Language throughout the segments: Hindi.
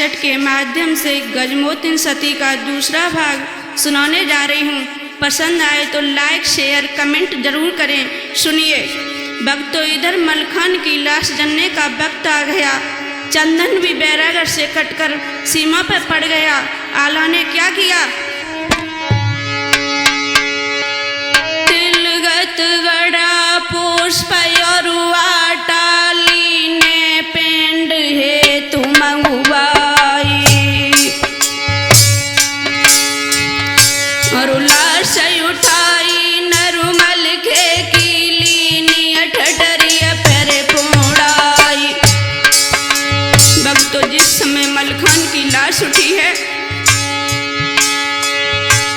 कैसेट के माध्यम से गजमोतिन सती का दूसरा भाग सुनाने जा रही हूँ। पसंद आए तो लाइक शेयर कमेंट जरूर करें। सुनिए। वक्त इधर मलखान की लाश जनने का वक्त आ गया। चंदन भी बैरागढ़ से कटकर सीमा पर पड़ गया। आला ने क्या किया? तिलगत गड़ा पुष्प टाली ने पेंड है तुम और लाश उठाई नरुमल के कीली ठठरिया पैरे पोड़ाई। भक्तों, जिस समय मलखान की लाश उठी है,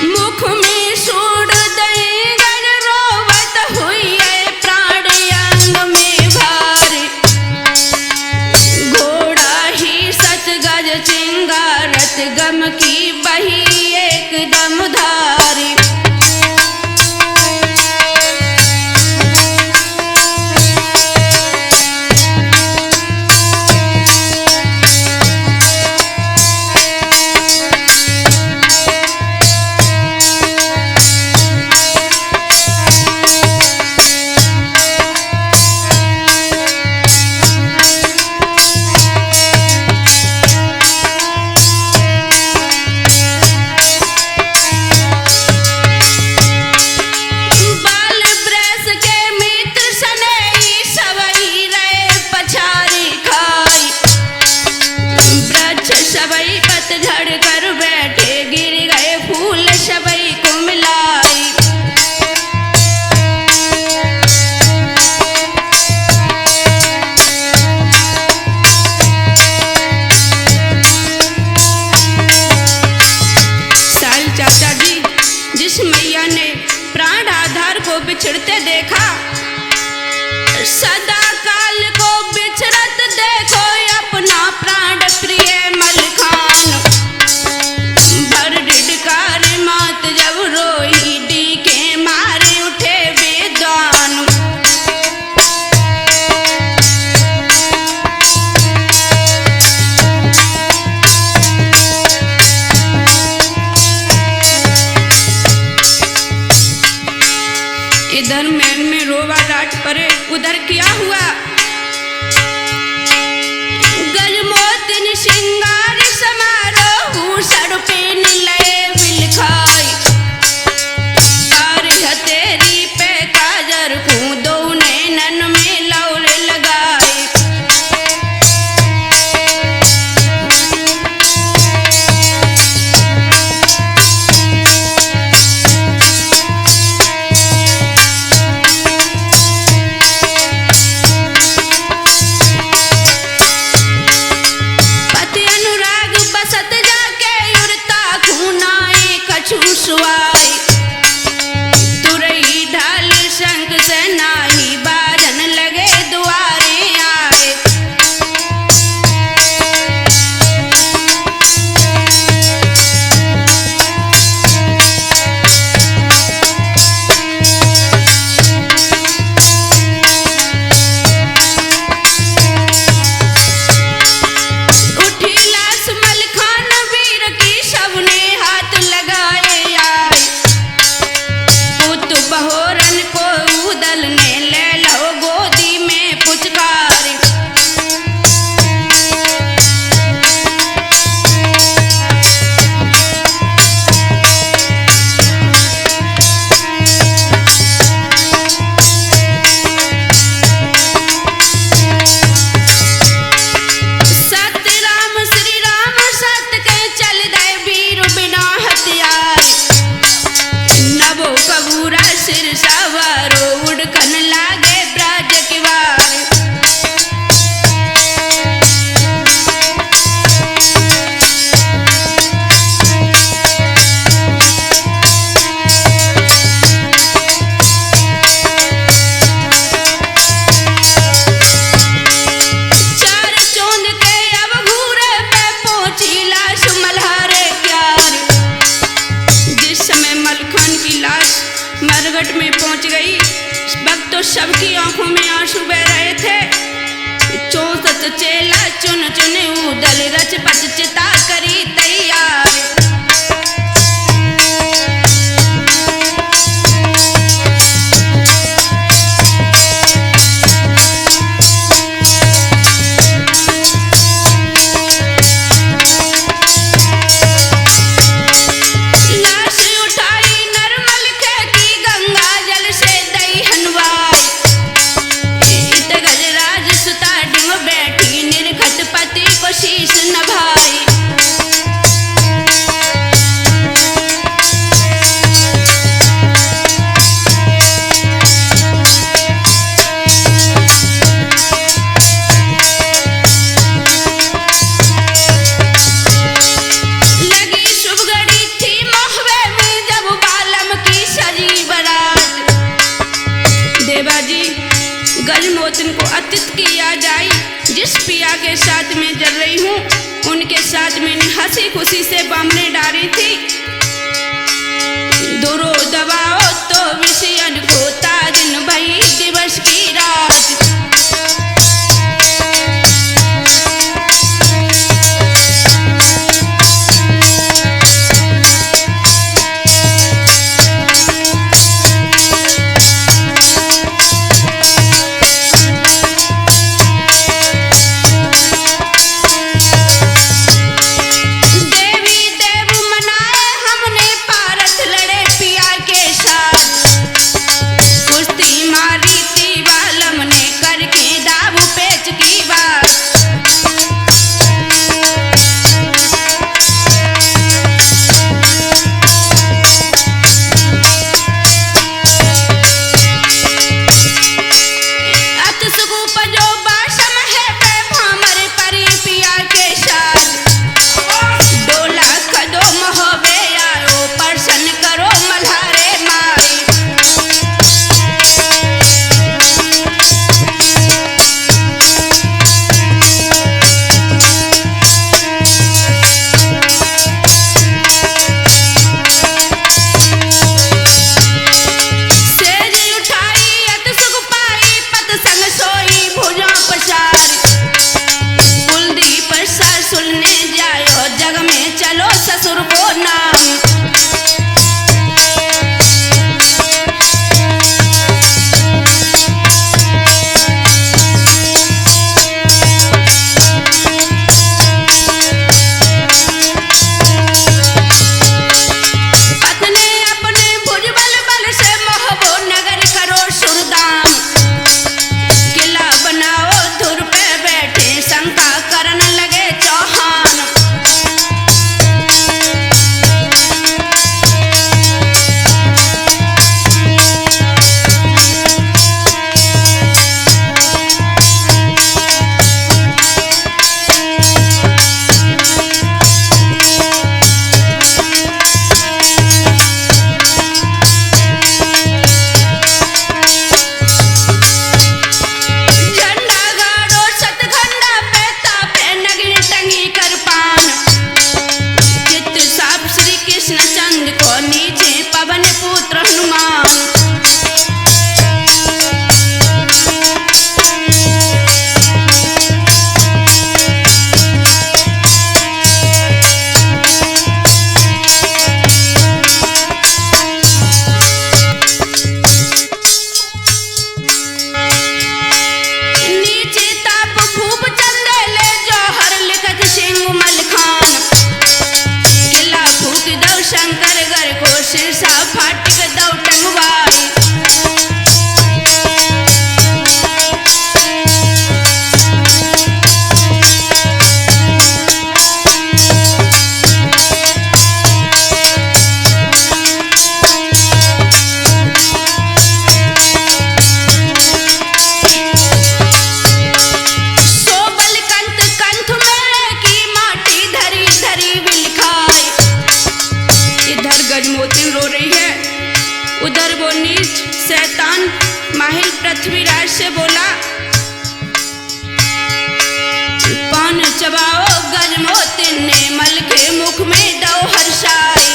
मुख में सूड़ दई गज रोवत हुई है, प्राण अंग में भारी। घोड़ा ही सत गज चिंगारत गम की बही एकदम धारी। बिछड़ते देखा, सदा काल को बिछड़त देखो अपना प्राण प्रिय मलखान। भर डिडकार मात जब रोई डी के मारे उठे बेदान। इधर मैन में रोवा राट परे, उधर क्या हुआ? गजमोतिन श्रृंगार समारोह सड़पेन लय मिलखाई। कार तेरी पे काजर को दो नैनन में लौरे लगाए। तुरई ढाल शंख से नाही बाजन लगे द्वारे आए। उठी लाश मलखान वीर की, सबने हाथ लगाए। बहोरन को उदल ने ले लो गोदी में पुचकारी। सत्य राम श्री राम सत्य के चल दे वीर बिना हथियार। नभो कबूरा सिर सवारो उड़कन लागे ब्राज की वार। चार चोंद के अब घूरे पे पहुंची लाश मल्हारे क्यार। जिस समय मलखान की लाश मरघट में पहुंच गई, वक्त तो सबकी आंखों में आंसू बह रहे थे। चौसठ चेला चुन चुन उदल रच पच चिता करी तैयार। शीश नभाई लगी शुभ घड़ी थी मोहबे में जब बालम की सजी बारात। देवाजी गजमोतिन को अतिथि किया जाए। जिस पिया के साथ में जल रही हूँ उनके साथ मैंने हंसी खुशी से बामने डाली थी। दूरो दबाओ तो विषयन को ताजन भई दिवस की रात। ससुर को नाम पत्नी अपने भुजबल बल से मोहबो नगर करो सुरदाम। किला बनाओ धुर पे बैठे शंका करन लगे चौहान। गजमोतिन रो रही है। उधर वो नीच शैतान माहिल पृथ्वीराज से बोला, पान चबाओ गजमोतिन ने मल के मुख में दो हर्षाई।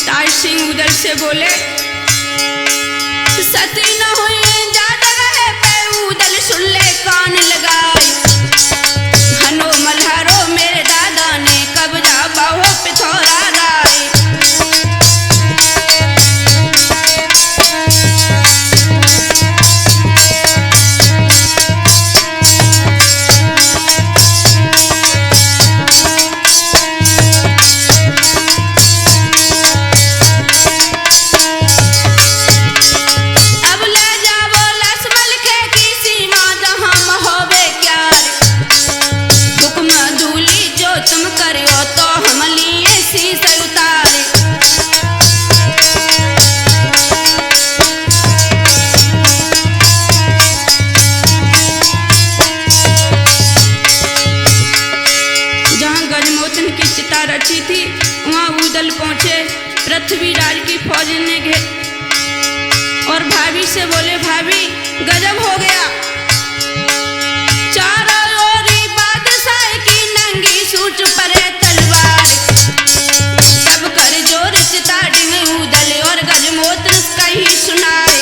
ताज सिंह उधर से बोले, सती न हुई ज्यादा रहे पे उदल सुन ले कान लगाए, हनो मल्हारो मेरे दादा ने कब्जा बाहो पिथौरा गाए। रची थी वहां उदल पहुंचे। पृथ्वीराज की फौज ने और भाभी से बोले, भाभी गजब हो गया, चारों ओर बादशाह की नंगी सूंड परे तलवार, सब कर जोर चिता डिंग उदल और गजमोत कही सुनाए।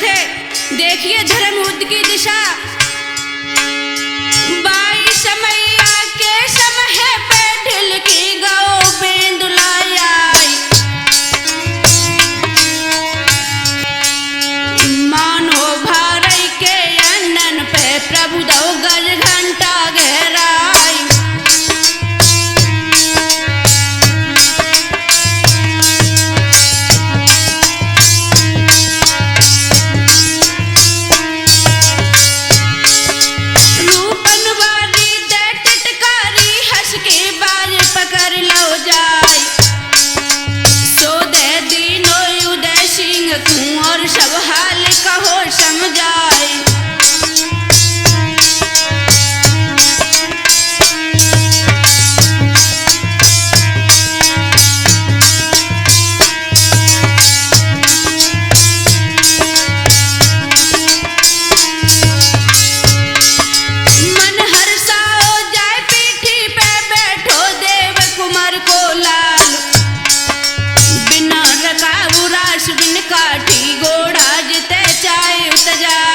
थे। देखिए धर्म युद्ध की दिशा। बाई समैया के समय पे ढिल की गौ बेंदुलाया, मानो भारई के अनन पे प्रभु दो गज घंटा गहराई। और सब हाल कहो समझाए। मन हर्षाओ जाए पीठी पे बैठो देव कुमार को लाल, बिना रकाबू रास बिन काठी घोड़ा जिते चाहे उत जाए।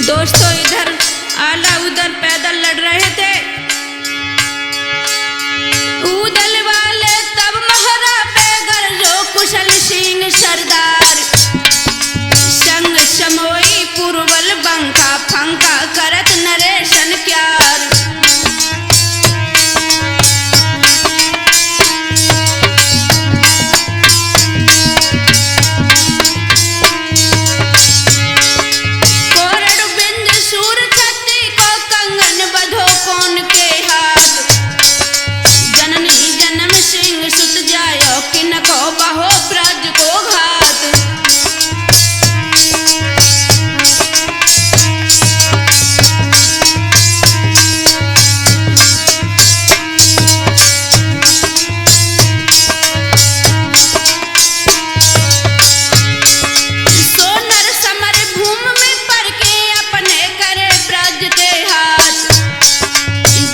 दोस्तों इधर आला उधर पैदल लड़ रहे थे। उदल वाले तब मोहरा पे गरजो कुशल सिंह सरदार, संग समोई पुरवल बंका फंका करत नरेशन क्यार। कोरड़ बिंद सूर छत्ती को कंगन बधो कौन के हाथ, जननी जन्म सिंह सुत जायो किन को बहो ब्रज को घात। सोनर समर भूमि में पर के अपने करे ब्रज के हाथ,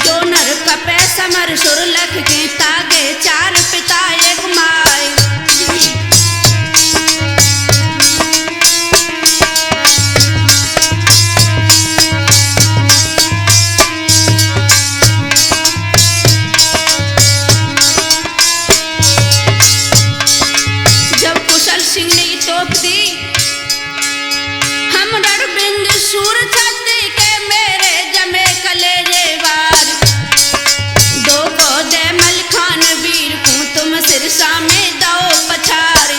जोनर कपे समर सुर लख के तागे चार पिता एक माय। जब कुशल सिंह ने तोप दी, हम रणबिंद सूर छत्ती के मेरे जमे कलेजे वार। दो को दे मलखान वीर को तुम सिरसा में दो पछार।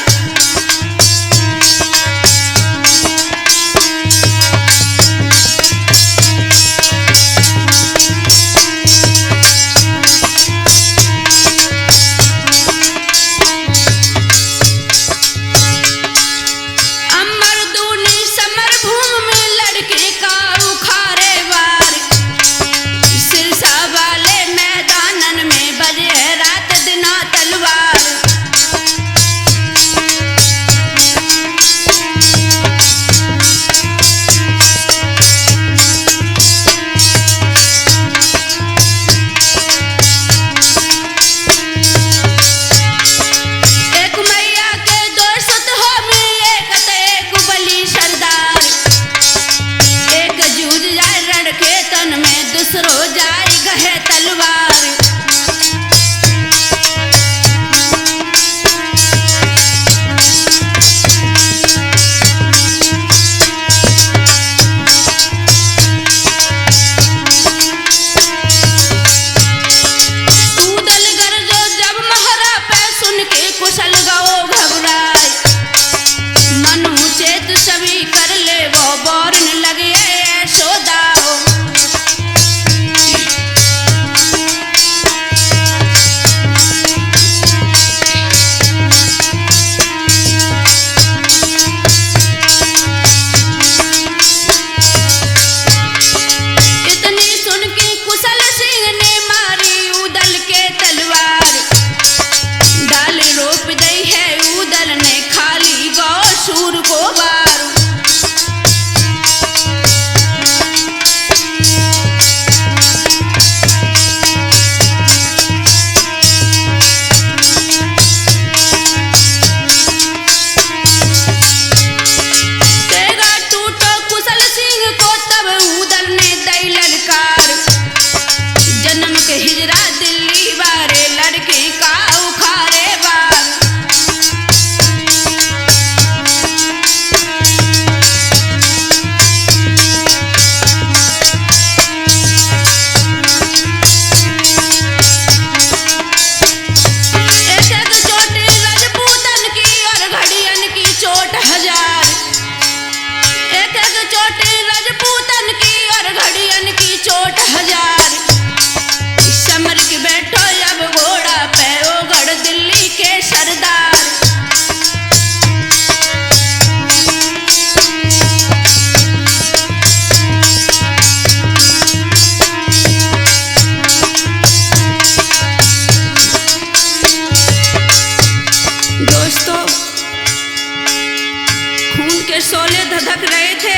शोले धधक रहे थे।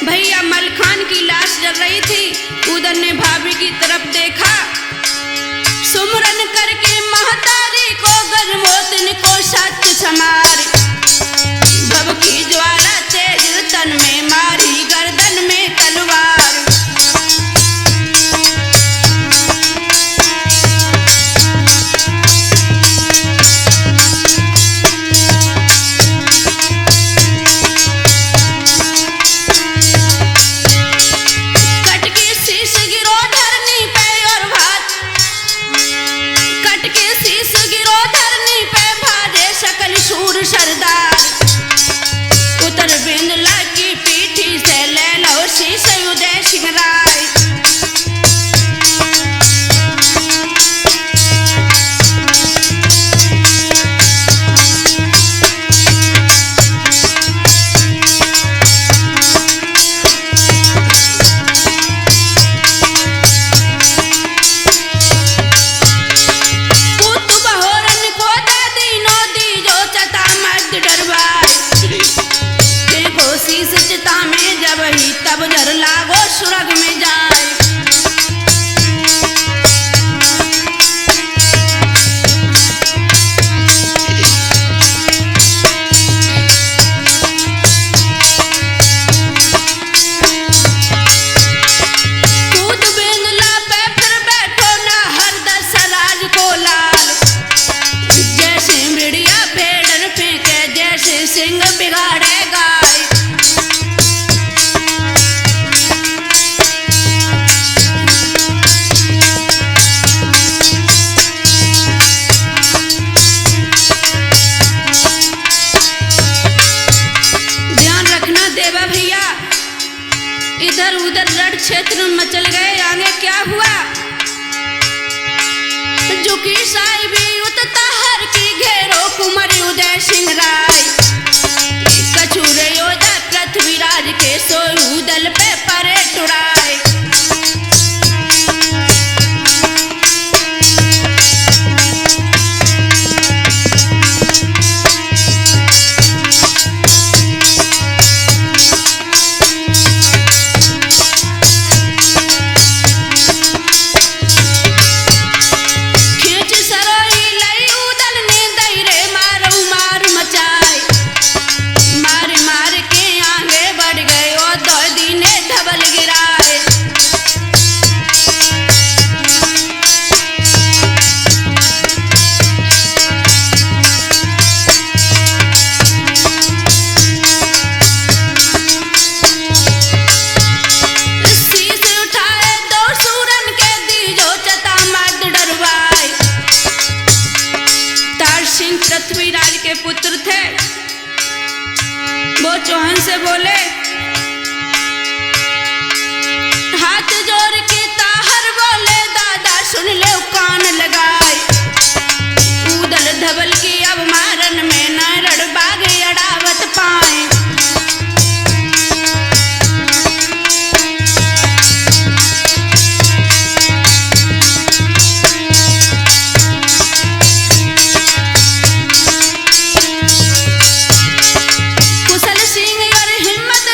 भैया मलखान की लाश जल रही थी। उदल ने भाभी की तरफ देखा। सुमरन करके महतारी को गजमोतन को सत्य समार। भव की ज्वाला तेज तन में मारी गर्दन में तलवार। सरदार उतर बिंदला की पीठी से ले लो शीश उदय सिंह राय। तब जर लागो सुरग में जाए। कूद बेंदला पे फिर बैठो ना हर दस राज को लाल। जैसे मिड़िया भेड़न फेंके जैसे सिंह बिगाड़े गाय। इधर उधर रण क्षेत्र मचल गए। आगे क्या हुआ? झुकी साहिबी उतता हर की घेरो कुंवर उदय सिंह राय। कछुरे योद्धा पृथ्वीराज के सोई उदल पे परे टुराए। पृथ्वीराज के पुत्र थे। वो चौहान से बोले, हाथ जोड़ के ताहर बोले, दादा सुन ले कान लगाए। उदल धवल की अब मारन में नारड़ बागे अड़ावत पाए। कुशल सिंह और हिम्मत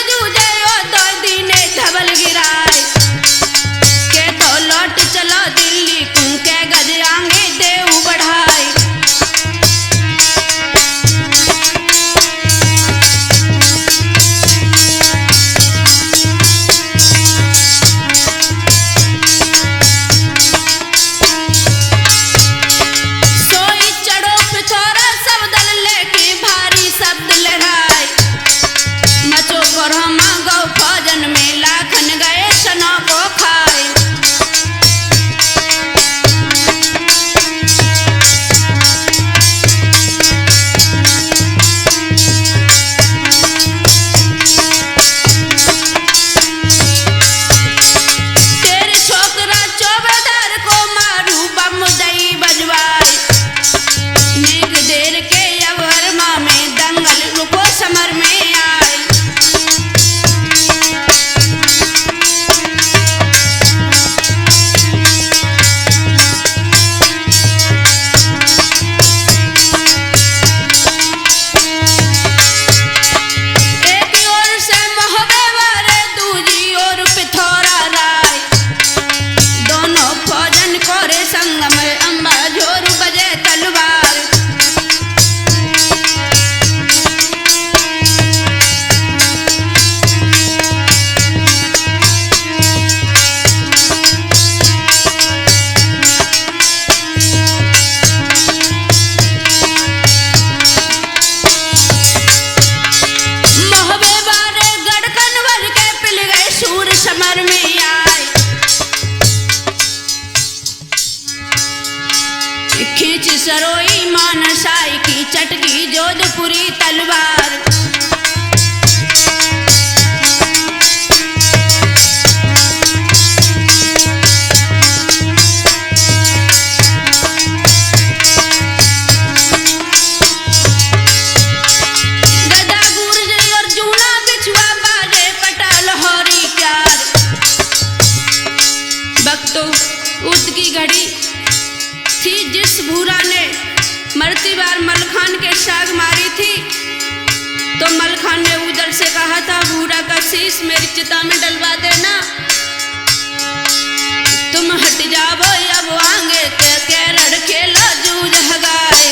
घड़ी थी जिस भूरा ने मरती बार मलखान के साग मारी थी, तो मलखान ने उधर से कहा था भूरा का शीश मेरी चिता में डलवा देना। तुम हट जाओ अब आगे के रड़ खेला जूझ हगाए।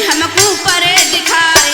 हमको परे दिखाए।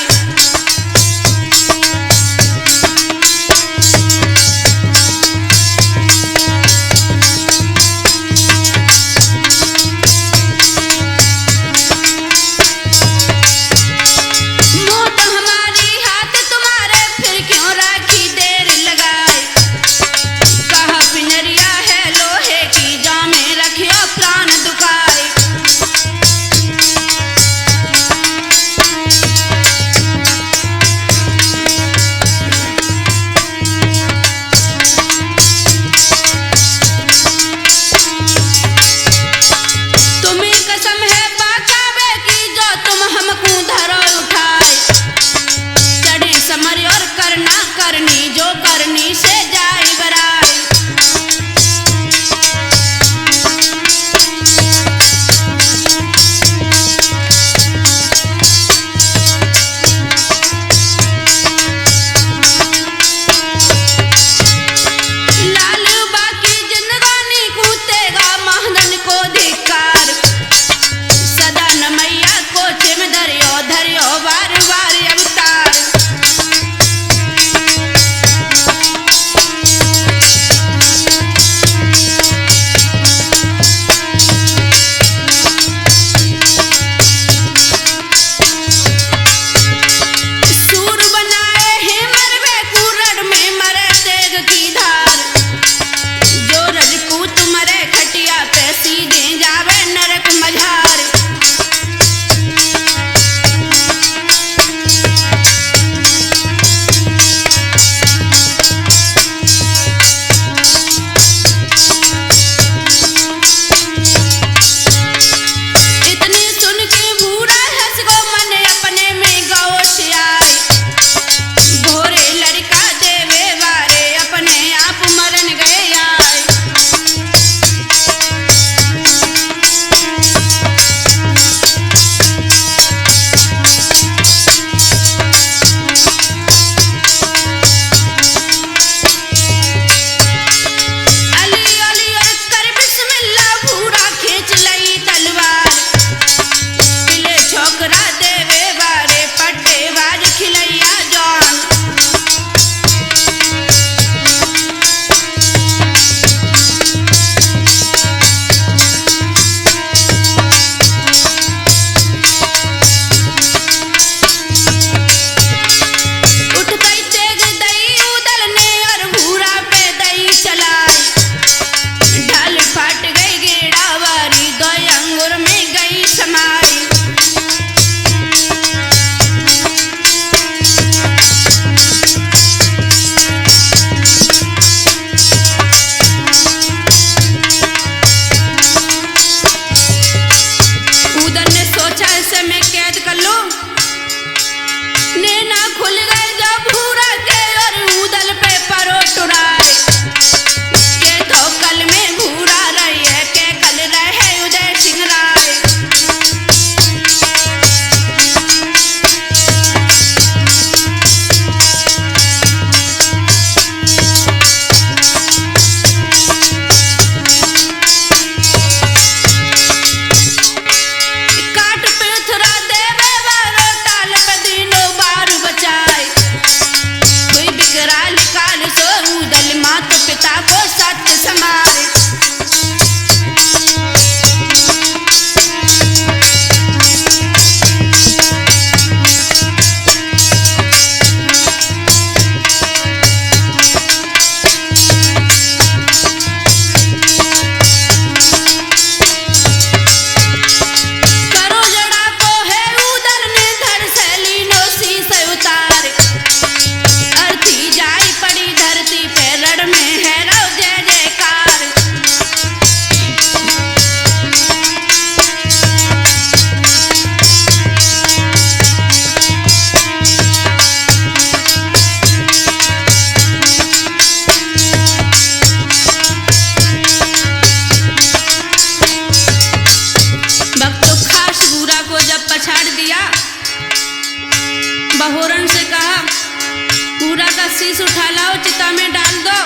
शीश उठा लाओ, चिता में डाल दो।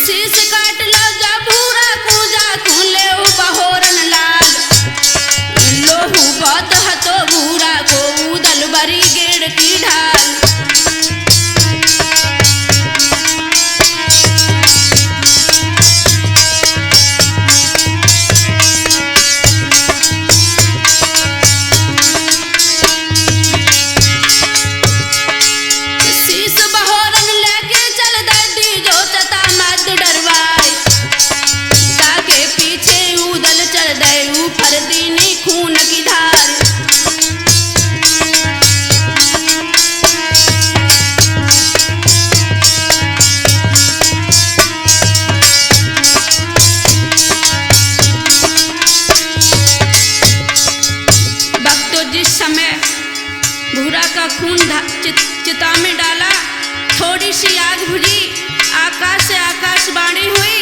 शीश काट लो जब भूरा कूजा तू ले बहोरन लाल, लोहू बहुत हतो भूरा को उदल बरी गेड़ की ढाल। खून की धार भक्तों, जिस समय भूरा का खून चिता में डाला, थोड़ी सी आग बुझी, आकाश से आकाशवाणी हुई,